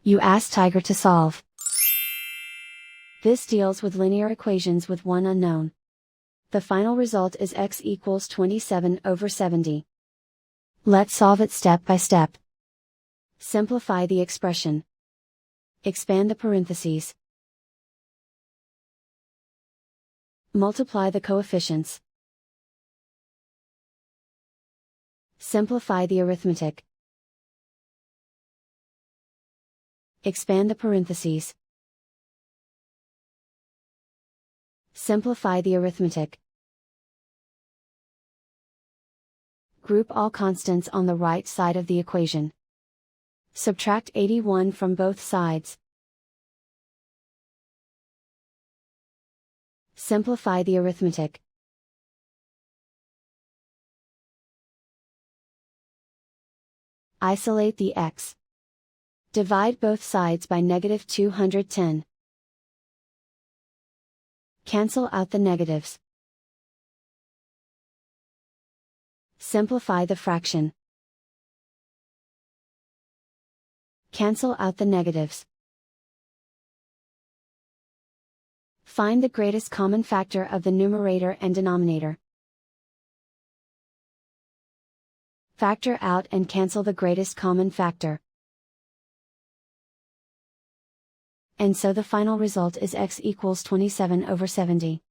You ask Tiger to solve. This deals with linear equations with one unknown. The final result is x equals 27 over 70. Let's solve it step by step. Simplify the expression. Expand the parentheses. Multiply the coefficients. Simplify the arithmetic. Expand the parentheses. Simplify the arithmetic. Group all constants on the right side of the equation. Subtract 81 from both sides. Simplify the arithmetic. Isolate the x. Divide both sides by negative 210. Cancel out the negatives. Simplify the fraction. Cancel out the negatives. Find the greatest common factor of the numerator and denominator. Factor out and cancel the greatest common factor. And so the final result is x equals 27 over 70.